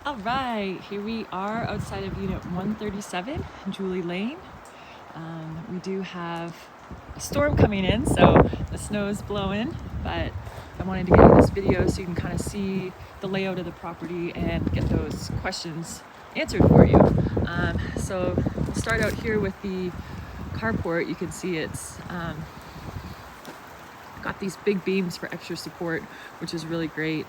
All right, here we are outside of Unit 137, Julie Lane. We do have a storm coming in, so the snow is blowing, but I wanted to get in this video so you can kind of see the layout of the property and get those questions answered for you. So we'll start out here with the carport. You can see it's got these big beams for extra support, which is really great.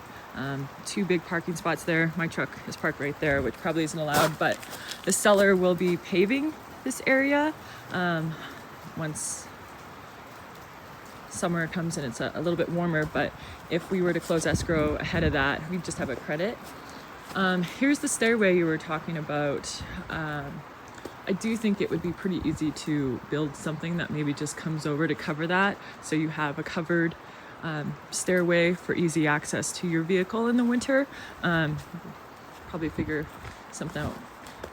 Two big parking spots there. My truck is parked right there, which probably isn't allowed, but the seller will be paving this area once summer comes and it's a little bit warmer. But if we were to close escrow ahead of that, we'd just have a credit. Here's the stairway you were talking about. I do think it would be pretty easy to build something that maybe just comes over to cover that, so you have a covered stairway for easy access to your vehicle in the winter. Probably figure something out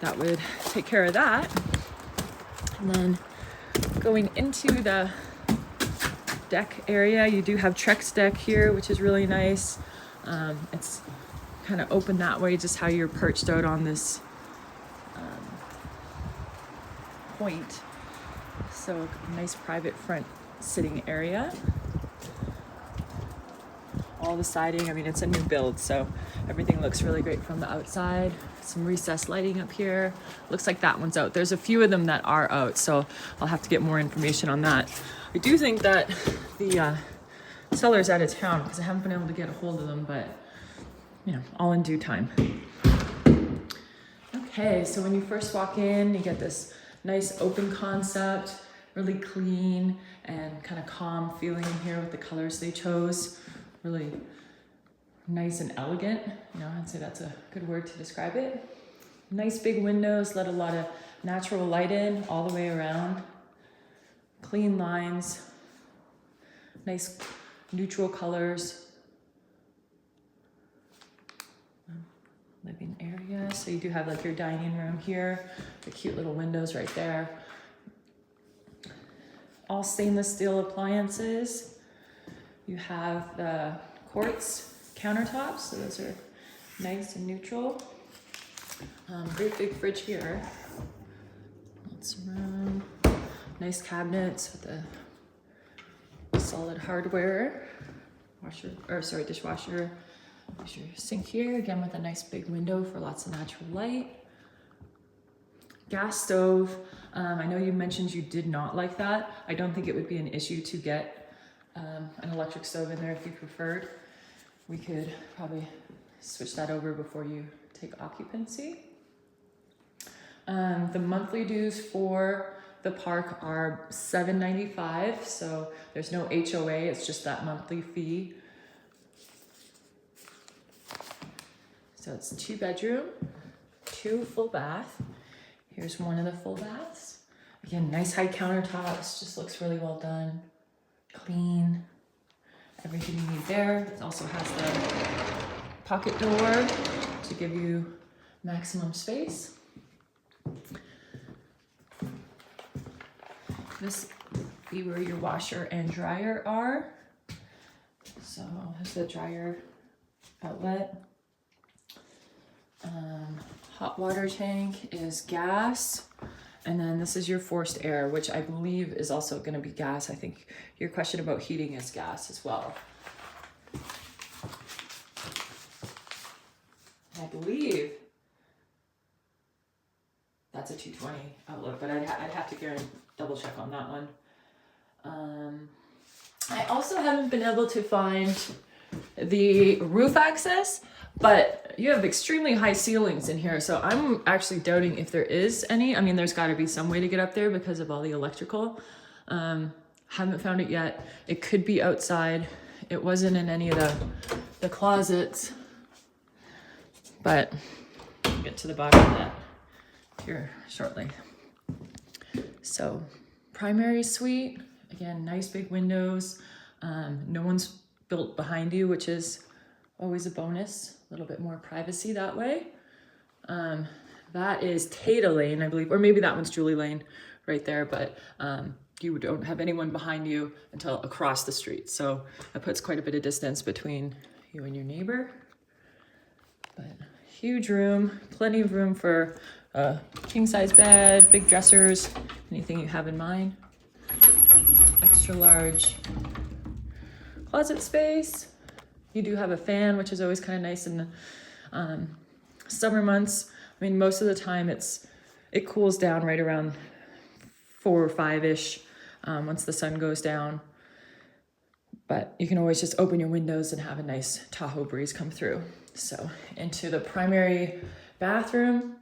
that would take care of that. And then going into the deck area, you do have Trex deck here, which is really nice. It's kind of open that way, just how you're perched out on this point. So nice private front sitting area. All the siding, I mean, it's a new build, so everything looks really great from the outside. Some recessed lighting up here. Looks like that one's out. There's a few of them that are out, so I'll have to get more information on that. I do think that the seller's out of town because I haven't been able to get a hold of them, but you know, all in due time. Okay, so when you first walk in, you get this nice open concept, really clean and kind of calm feeling in here with the colors they chose. Really nice and elegant. You know, I'd say that's a good word to describe it. Nice big windows, let a lot of natural light in all the way around. Clean lines, nice neutral colors. Living area, so you do have like your dining room here, the cute little windows right there. All stainless steel appliances. You have the quartz countertops, so those are nice and neutral. Great big fridge here. Lots of room. Nice cabinets with the solid hardware. Dishwasher. There's your sink here, again with a nice big window for lots of natural light. Gas stove. I know you mentioned you did not like that. I don't think it would be an issue to get an electric stove in there if you preferred. We could probably switch that over before you take occupancy. The monthly dues for the park are $7.95, so there's no HOA, it's just that monthly fee. So it's 2 bedroom, 2 full bath. Here's one of the full baths. Again, nice high countertops, just looks really well done. Clean, everything you need there. It also has the pocket door to give you maximum space. This would be where your washer and dryer are. So here's the dryer outlet. Hot water tank is gas, and then this is your forced air, which I believe is also going to be gas. I think your question about heating is gas as well. I believe that's a 220 outlet, but I'd have to double check on that one. I also haven't been able to find the roof access, but you have extremely high ceilings in here, so I'm actually doubting if there is any. I mean, there's got to be some way to get up there because of all the electrical. Haven't found it yet. It could be outside. It wasn't in any of the closets, but I'll get to the bottom of that here shortly. So primary suite, again, nice big windows. No one's built behind you, which is always a bonus. A little bit more privacy that way. That is Tata Lane, I believe, or maybe that one's Julie Lane right there, but you don't have anyone behind you until across the street. So that puts quite a bit of distance between you and your neighbor. But huge room, plenty of room for a king size bed, big dressers, anything you have in mind. Extra large closet space. You do have a fan, which is always kind of nice in the summer months. I mean, most of the time it cools down right around 4 or 5-ish once the sun goes down. But you can always just open your windows and have a nice Tahoe breeze come through. So into the primary bathroom.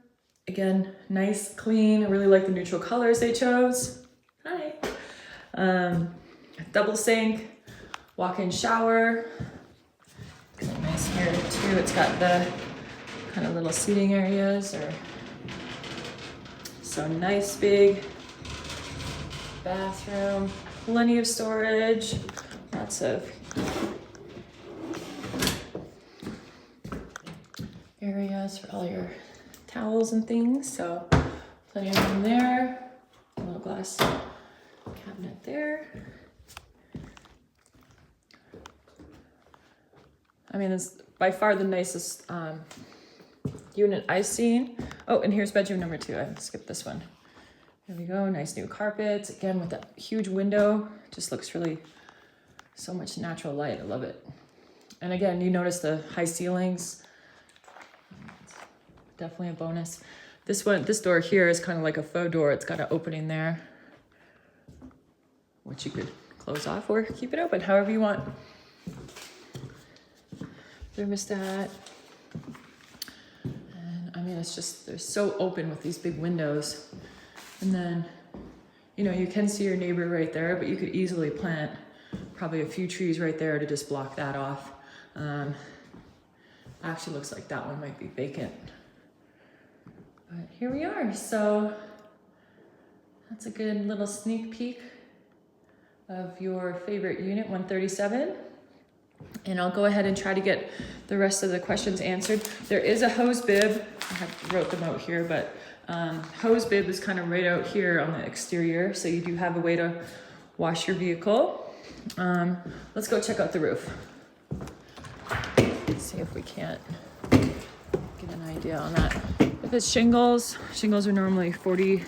Again, nice, clean. I really like the neutral colors they chose. Hi. Double sink, walk-in shower. Kind of nice here too. It's got the kind of little seating areas, so nice big bathroom, plenty of storage, lots of areas for all your towels and things. So plenty of room there. A little glass cabinet there. I mean, it's by far the nicest unit I've seen. Oh, and here's bedroom number 2. I skipped this one. There we go. Nice new carpets. Again, with that huge window. Just looks really so much natural light. I love it. And again, you notice the high ceilings. Definitely a bonus. This door here is kind of like a faux door. It's got an opening there, which you could close off or keep it open, however you want. Thermostat. And I mean, it's just, they're so open with these big windows. And then, you know, you can see your neighbor right there, but you could easily plant probably a few trees right there to just block that off. Actually looks like that one might be vacant. But here we are. So that's a good little sneak peek of your favorite unit, 137. And I'll go ahead and try to get the rest of the questions answered. There is a hose bib. I wrote them out here, but hose bib is kind of right out here on the exterior. So you do have a way to wash your vehicle. Let's go check out the roof. Let's see if we can't get an idea on that. If it's shingles are normally 40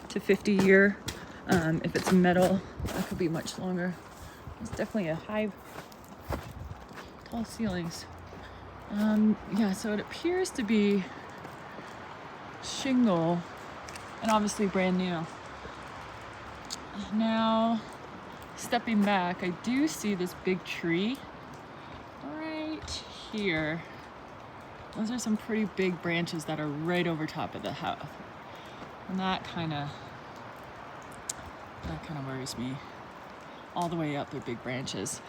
to 50 year. If it's metal, that could be much longer. It's definitely a high, tall ceilings. Yeah, so it appears to be shingle and obviously brand new. Now, stepping back, I do see this big tree right here. Those are some pretty big branches that are right over top of the house. And that kind of worries me. All the way up, they're big branches.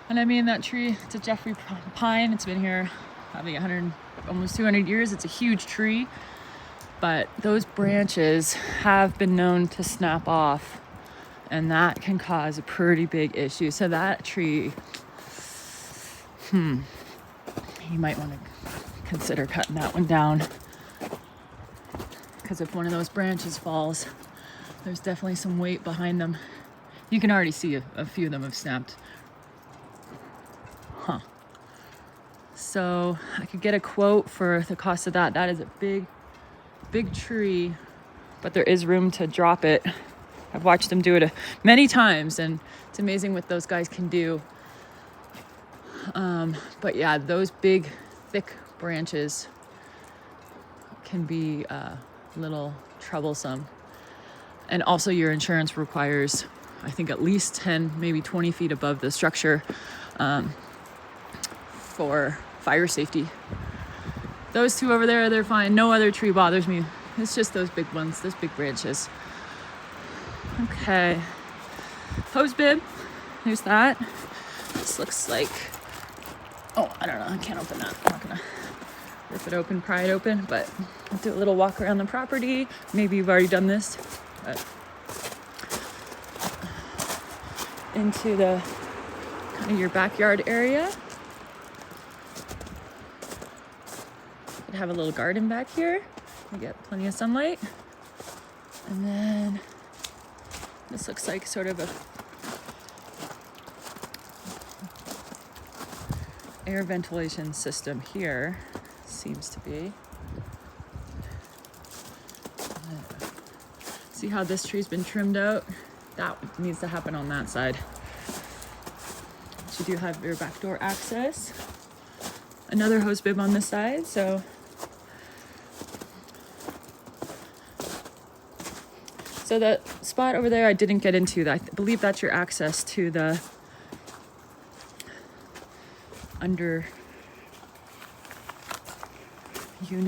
And I mean, that tree, it's a Jeffrey pine. It's been here probably almost 200 years. It's a huge tree, but those branches have been known to snap off, and that can cause a pretty big issue. So that tree, you might want to consider cutting that one down, because if one of those branches falls, there's definitely some weight behind them. You can already see a few of them have snapped. So I could get a quote for the cost of that. That is a big tree, but there is room to drop it. I've watched them do it many times, and it's amazing what those guys can do. But yeah, those big, thick branches can be a little troublesome. And also your insurance requires, I think, at least 10, maybe 20 feet above the structure for fire safety. Those two over there, they're fine. No other tree bothers me. It's just those big ones, those big branches. Okay. Hose bib. There's that. This looks like, oh, I don't know. I can't open that. I'm not going to rip it open, pry it open, but I'll do a little walk around the property. Maybe you've already done this. But into the kind of your backyard area. You have a little garden back here. You get plenty of sunlight. And then this looks like sort of a air ventilation system here. seems to be. See how this tree's been trimmed out? That needs to happen on that side. You do have your back door access. Another hose bib on this side, so the spot over there I didn't get into. I believe that's your access to the under unit.